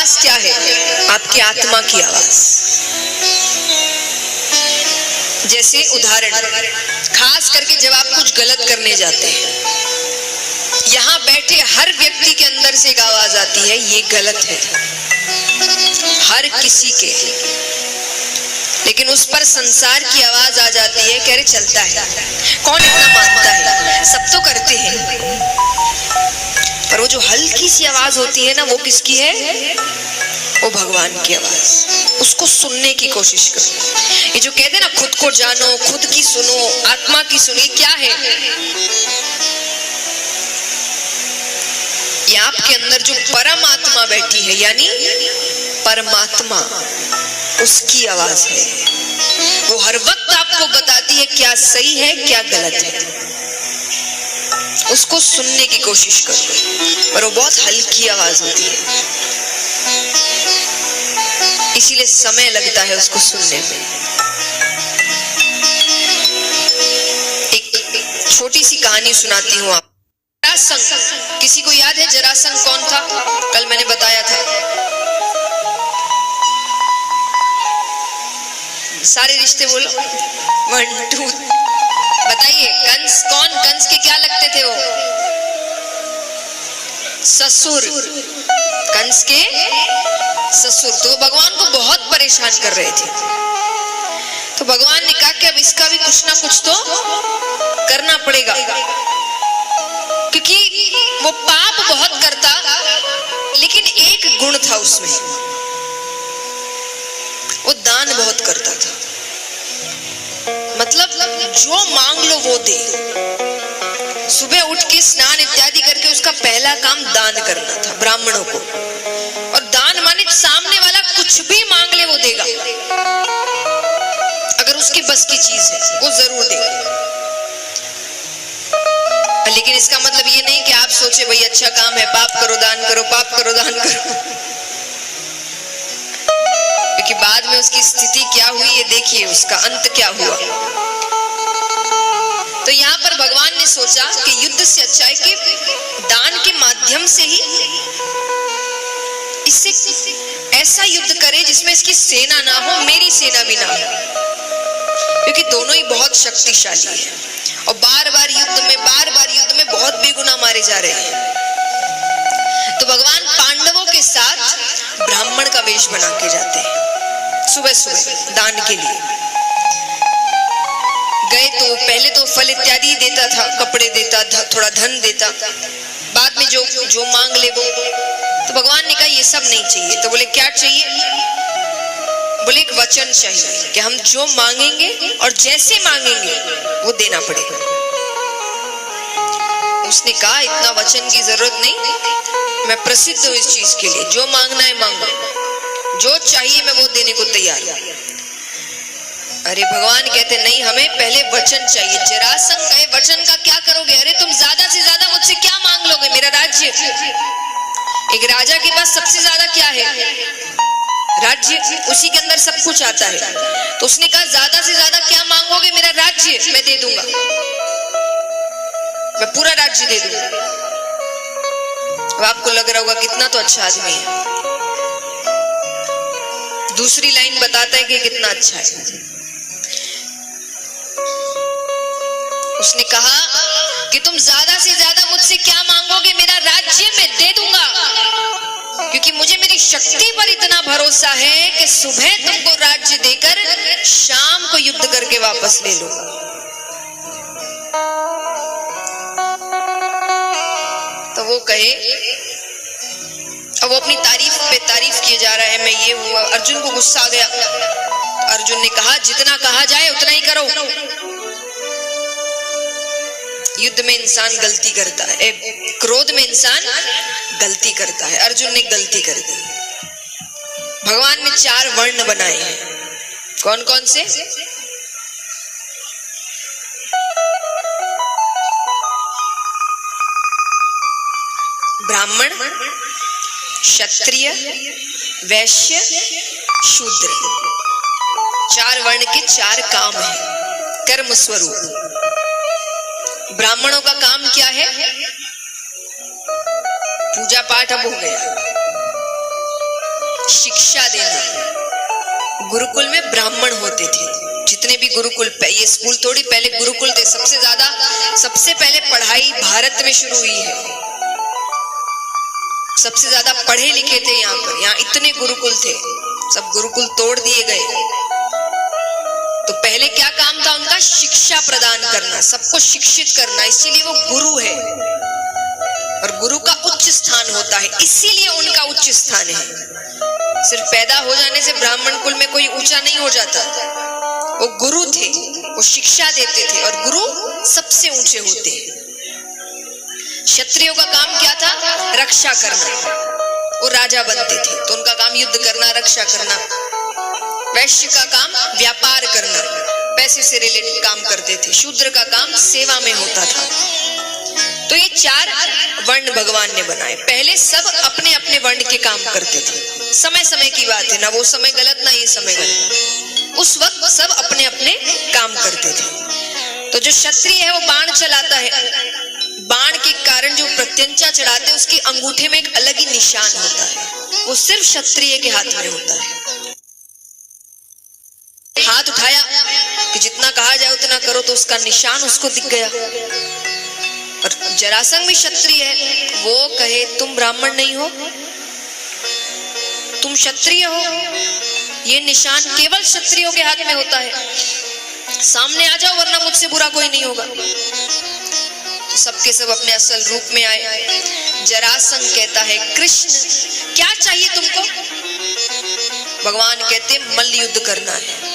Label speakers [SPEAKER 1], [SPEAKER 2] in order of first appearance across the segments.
[SPEAKER 1] आवाज क्या है? आपकी आत्मा की आवाज। जैसे उदाहरण, खास करके जब आप कुछ गलत करने जाते हैं, यहाँ बैठे हर व्यक्ति के अंदर से एक आवाज आती है, ये गलत है, हर किसी के। लेकिन उस पर संसार की आवाज आ जाती है, कह रहे चलता है, कौन इतना मानता है, सब तो करते हैं। पर वो जो हल्की सी आवाज होती है ना, वो किसकी है? वो भगवान की आवाज। उसको सुनने की कोशिश करो। ये जो कहते हैं ना, खुद को जानो, खुद की सुनो, आत्मा की सुनिए, क्या है ये? आपके अंदर जो परमात्मा बैठी है, यानी परमात्मा, उसकी आवाज है। वो हर वक्त आपको बताती है क्या सही है, क्या गलत है। उसको सुनने की कोशिश करो, पर वो बहुत हल्की आवाज होती है, इसीलिए समय लगता है उसको सुनने में। एक छोटी सी कहानी सुनाती हूँ आप। जरासंध, किसी को याद है जरासंध कौन था? कल मैंने बताया था। सारे रिश्ते बोलो, 1 2 बताइए। कंस कौन? कंस के क्या लगते थे वो? ससुर। कंस के ससुर। तो भगवान को बहुत परेशान कर रहे थे। तो भगवान ने कहा कि अब इसका भी कुछ ना कुछ तो करना पड़ेगा, क्योंकि वो पाप बहुत करता, लेकिन एक गुण था उसमें, वो दान बहुत करता था। मतलब जो मांग लो वो दे। सुबह उठ के स्नान इत्यादि करके उसका पहला काम दान करना था ब्राह्मणों को। और दान माने सामने वाला कुछ भी मांग ले वो देगा, अगर उसकी बस की चीज है वो जरूर देगा। लेकिन इसका मतलब ये नहीं कि आप सोचे भाई अच्छा काम है, पाप करो दान करो, पाप करो दान करो। क्योंकि बाद में उसकी स्थिति क्या हुई ये देखिए, उसका अंत क्या हुआ। तो यहाँ पर भगवान ने सोचा कि युद्ध से अच्छा है कि दान के माध्यम से ही इससे ऐसा युद्ध करे जिसमें इसकी सेना ना हो, मेरी सेना भी ना हो, क्योंकि दोनों ही बहुत शक्तिशाली है और बार बार युद्ध में बहुत बेगुनाह मारे जा रहे हैं। तो भगवान पांडवों के साथ ब्राह्मण का वेश बना के जाते हैं। सुबह सुबह दान के लिए गए तो पहले तो फल इत्यादि देता था, कपड़े देता था, थोड़ा धन देता, बाद में जो मांग ले वो। तो भगवान ने कहा ये सब नहीं चाहिए। तो बोले क्या चाहिए? बोले एक वचन चाहिए कि हम जो मांगेंगे और जैसे मांगेंगे वो देना पड़ेगा। उसने कहा इतना वचन की जरूरत नहीं, मैं प्रसिद्ध हूं इस चीज के लिए, जो मांगना है मांगो, जो चाहिए मैं वो देने को तैयार हूं। अरे भगवान कहते नहीं, हमें पहले वचन चाहिए। जरासंध कहे वचन का क्या करोगे? अरे तुम ज्यादा से ज्यादा मुझसे क्या मांग लोगे? मेरा राज्य। एक राजा के पास सबसे ज्यादा क्या है? राज्य। उसी के अंदर सब कुछ आता है। तो उसने कहा ज्यादा से ज्यादा क्या मांगोगे? मेरा राज्य मैं दे दूंगा, मैं पूरा राज्य दे दूंगा। अब आपको लग रहा होगा कितना तो अच्छा आदमी है। दूसरी लाइन बताता है कि कितना अच्छा है। उसने कहा कि तुम ज्यादा से ज्यादा मुझसे क्या मांगोगे? मेरा राज्य मैं दे दूंगा, क्योंकि मुझे मेरी शक्ति पर इतना भरोसा है कि सुबह तुमको राज्य देकर शाम को युद्ध करके वापस ले लूंगा। तो वो कहे, अब वो अपनी तारीफ पे तारीफ किए जा रहा है, मैं ये हुआ। अर्जुन को गुस्सा आ गया। अर्जुन ने कहा जितना कहा जाए उतना ही करो। युद्ध में इंसान गलती करता है, क्रोध में इंसान गलती करता है। अर्जुन ने गलती कर दी। भगवान ने 4 वर्ण बनाए हैं। कौन कौन से? ब्राह्मण, क्षत्रिय, वैश्य, शूद्र। 4 वर्ण के 4 काम हैं, कर्म स्वरूप। ब्राह्मणों का काम क्या है? पूजा पाठ अब हो गया, शिक्षा देना। गुरुकुल में ब्राह्मण होते थे, जितने भी गुरुकुल, ये स्कूल थोड़ी पहले गुरुकुल थे। सबसे पहले पढ़ाई भारत में शुरू हुई है। सबसे ज्यादा पढ़े लिखे थे यहाँ पर, यहाँ इतने गुरुकुल थे, सब गुरुकुल तोड़ दिए गए। तो पहले क्या काम था उनका? शिक्षा प्रदान करना, सबको शिक्षित करना, इसीलिए वो गुरु है। और गुरु का उच्च स्थान होता है, इसीलिए उनका उच्च स्थान है। सिर्फ पैदा हो जाने से ब्राह्मण कुल में कोई ऊंचा नहीं हो जाता। वो गुरु थे, वो शिक्षा देते थे, और गुरु सबसे ऊंचे होते हैं। क्षत्रियों का काम क्या था? रक्षा करना। वो राजा बनते थे तो उनका काम युद्ध करना, रक्षा करना। वैश्य का काम व्यापार करना, पैसे से रिलेटेड काम करते थे। शूद्र का काम सेवा में होता था। तो ये 4 वर्ण भगवान ने बनाए। पहले सब अपने अपने वर्ण के काम करते थे। समय समय की बात है, ना वो समय गलत ना ये समय गलत। उस वक्त सब अपने अपने काम करते थे। तो जो क्षत्रिय है वो बाण चलाता है। बाण के कारण जो प्रत्यंचा चढ़ाते हैं उसके अंगूठे में एक अलग ही निशान होता है, वो सिर्फ क्षत्रिय के हाथ में होता है। हाथ उठाया कि जितना कहा जाए उतना करो, तो उसका निशान उसको दिख गया। और जरासंध भी क्षत्रिय है, वो कहे तुम ब्राह्मण नहीं हो, तुम क्षत्रिय हो, ये निशान केवल क्षत्रियों के हाथ में होता है। सामने आ जाओ वरना मुझसे बुरा कोई नहीं होगा। तो सबके सब अपने असल रूप में आए। जरासंध कहता है कृष्ण क्या चाहिए तुमको? भगवान कहते मल्ल युद्ध करना है।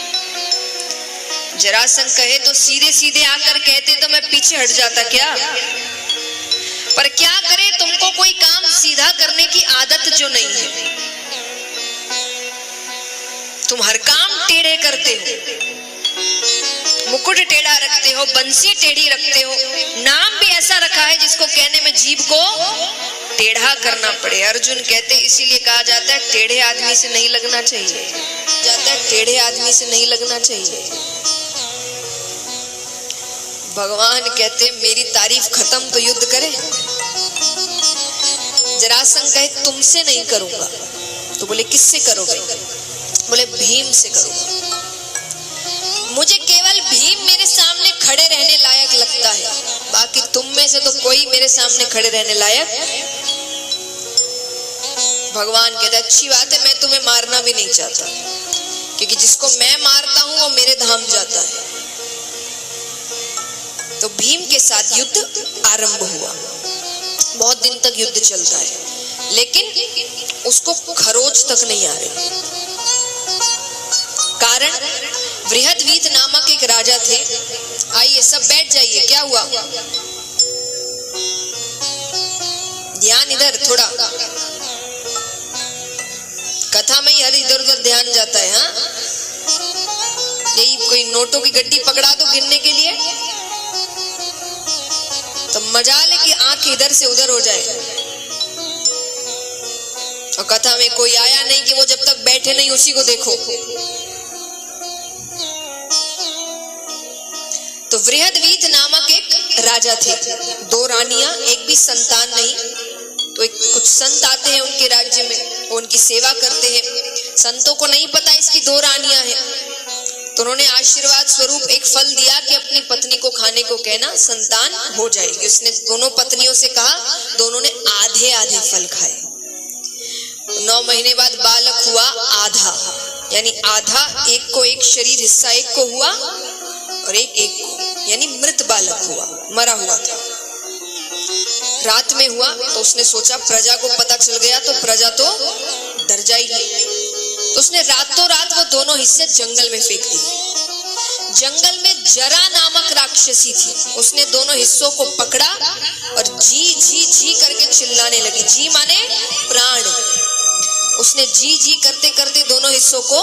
[SPEAKER 1] जरासंध कहे तो सीधे सीधे आकर कहते तो मैं पीछे हट जाता क्या? पर क्या करे, तुमको कोई काम सीधा करने की आदत जो नहीं है, तुम हर काम टेढ़े करते हो, मुकुट टेढ़ा रखते हो, बंसी टेढ़ी रखते हो। नाम भी ऐसा रखा है जिसको कहने में जीभ को टेढ़ा करना पड़े। अर्जुन कहते इसीलिए कहा जाता है टेढ़े आदमी से नहीं लगना चाहिए, टेढ़े आदमी से नहीं लगना चाहिए। भगवान कहते मेरी तारीफ खत्म तो युद्ध करे। जरासंध कहे तुमसे नहीं करूंगा। तो बोले किससे करोगे? बोले भीम से करूंगा। मुझे केवल भीम मेरे सामने खड़े रहने लायक लगता है, बाकी तुम में से तो कोई मेरे सामने खड़े रहने लायक। भगवान कहते अच्छी बात है, मैं तुम्हें मारना भी नहीं चाहता, क्योंकि जिसको मैं मारता हूं वो मेरे धाम जाता है। तो भीम के साथ युद्ध आरंभ हुआ। बहुत दिन तक युद्ध चलता है, लेकिन उसको खरोच तक नहीं आ रही। कारण बृहद्वीत नामक एक राजा थे। आइए सब बैठ जाइए। क्या हुआ? ध्यान इधर थोड़ा, कथा में ही हर इधर उधर ध्यान जाता है। हाँ, यही कोई नोटों की गड्डी पकड़ा दो गिनने के लिए तो मजाल है कि आंख इधर से उधर हो जाए। और कथा में कोई आया नहीं कि वो जब तक बैठे नहीं उसी को देखो। तो बृहद्वीत नामक एक राजा थे, 2 रानियां, एक भी संतान नहीं। तो कुछ संत आते हैं उनके राज्य में, वो उनकी सेवा करते हैं। संतों को नहीं पता इसकी 2 रानियां हैं, तो उन्होंने आशीर्वाद स्वरूप एक फल दिया कि अपनी पत्नी को खाने को कहना, संतान हो जाएगी। उसने दोनों पत्नियों से कहा, दोनों ने आधे आधे फल खाए। 9 महीने बाद बालक हुआ आधा, यानी आधा, एक को एक शरीर हिस्सा एक को हुआ और एक को, यानी मृत बालक हुआ, मरा हुआ था। रात में हुआ तो उसने सोचा प्रजा को पता चल गया तो प्रजा तो डर जाएगी, तो उसने रातों रात वो दोनों हिस्से जंगल में फेंक दिए। जंगल में जरा नामक राक्षसी थी, उसने दोनों हिस्सों को पकड़ा और जी जी जी करके चिल्लाने लगी। जी माने प्राण। उसने जी जी करते करते दोनों हिस्सों को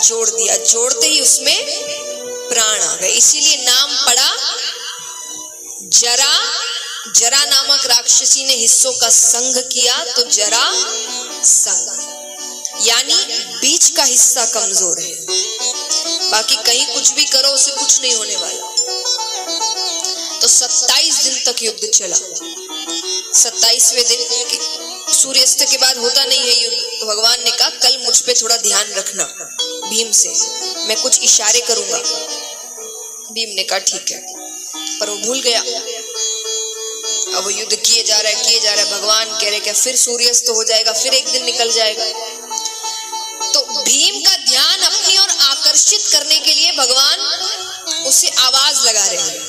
[SPEAKER 1] जोड़ दिया। जोड़ते ही उसमें प्राण आ गए, इसीलिए नाम पड़ा जरा। जरा नामक राक्षसी ने हिस्सों का संग किया तो जरा संग, यानी बीच का हिस्सा कमजोर है, बाकी कहीं कुछ भी करो उसे कुछ नहीं होने वाला। तो 27 दिन तक युद्ध चला। 27वें दिन सूर्यास्त के बाद होता नहीं है युद्ध, तो भगवान ने कहा कल मुझ पे थोड़ा ध्यान रखना भीम से, मैं कुछ इशारे करूंगा। भीम ने कहा ठीक है, पर वो भूल गया। अब वो युद्ध किए जा रहा है, भगवान कह रहे क्या फिर सूर्यास्त हो जाएगा, फिर एक दिन निकल जाएगा। तो भीम का ध्यान अपनी ओर आकर्षित करने के लिए भगवान उससे आवाज लगा रहे हैं।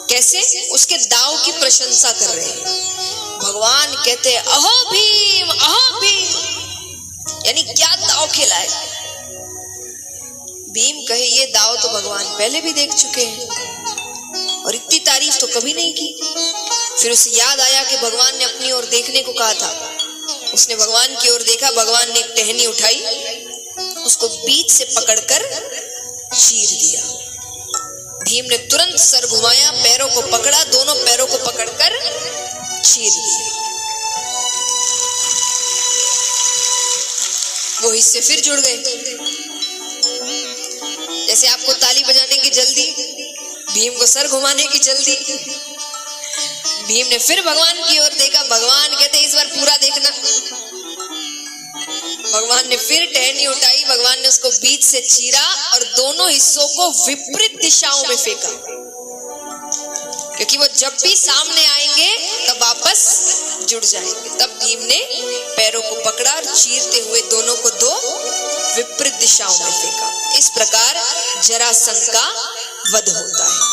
[SPEAKER 1] कैसे? उसके दाव की प्रशंसा कर रहे हैं। भगवान कहते हैं अहो भीम, अहो भीम, यानी क्या दाव खेला है। भीम कहे ये दाव तो भगवान पहले भी देख चुके हैं और इतनी तारीफ तो कभी नहीं की। फिर उसे याद आया कि भगवान ने अपनी ओर देखने को कहा था। उसने भगवान की ओर देखा, भगवान ने एक टहनी उठाई, उसको बीच से पकड़कर चीर दिया। भीम ने तुरंत सर घुमाया, पैरों को पकड़ा, दोनों पैरों को पकड़कर चीर दिया। वो हिस्से फिर जुड़ गए। जैसे आपको ताली बजाने की जल्दी, भीम को सर घुमाने की जल्दी। भीम ने फिर भगवान की ओर देखा, भगवान कहते इस बार पूरा देखना। भगवान ने फिर टहनी उठाई, भगवान ने उसको बीच से चीरा और दोनों हिस्सों को विपरीत दिशाओं में फेंका, क्योंकि वो जब भी सामने आएंगे तब वापस जुड़ जाएंगे। तब भीम ने पैरों को पकड़ा और चीरते हुए दोनों को दो विपरीत दिशाओं में फेंका। इस प्रकार जरासंध का वध होता है।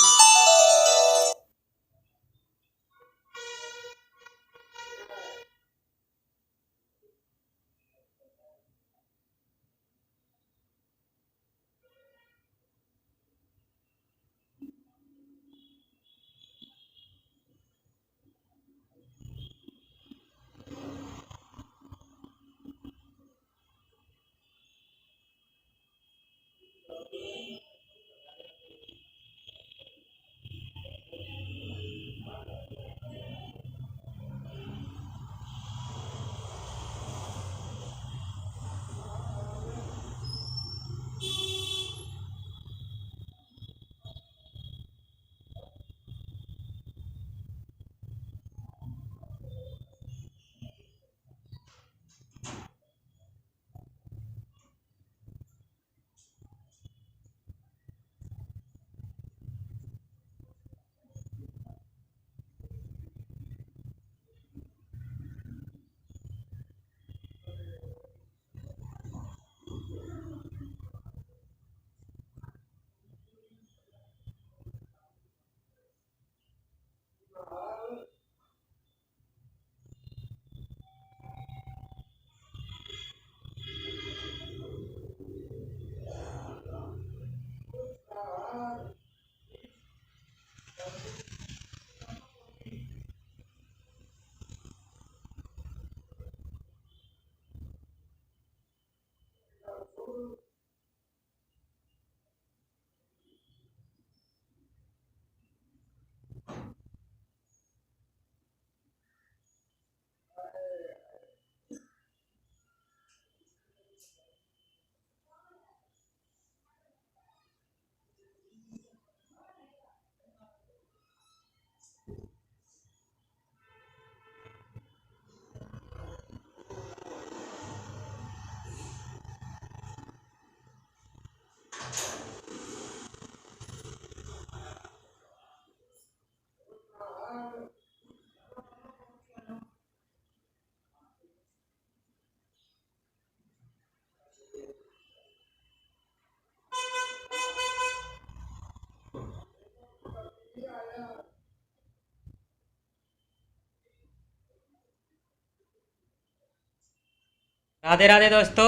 [SPEAKER 2] राधे राधे दोस्तों,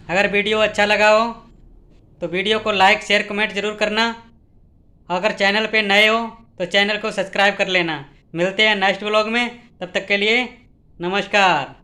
[SPEAKER 2] अगर वीडियो अच्छा लगा हो तो वीडियो को लाइक शेयर कमेंट ज़रूर करना। अगर चैनल पे नए हो तो चैनल को सब्सक्राइब कर लेना। मिलते हैं नेक्स्ट व्लॉग में, तब तक के लिए नमस्कार।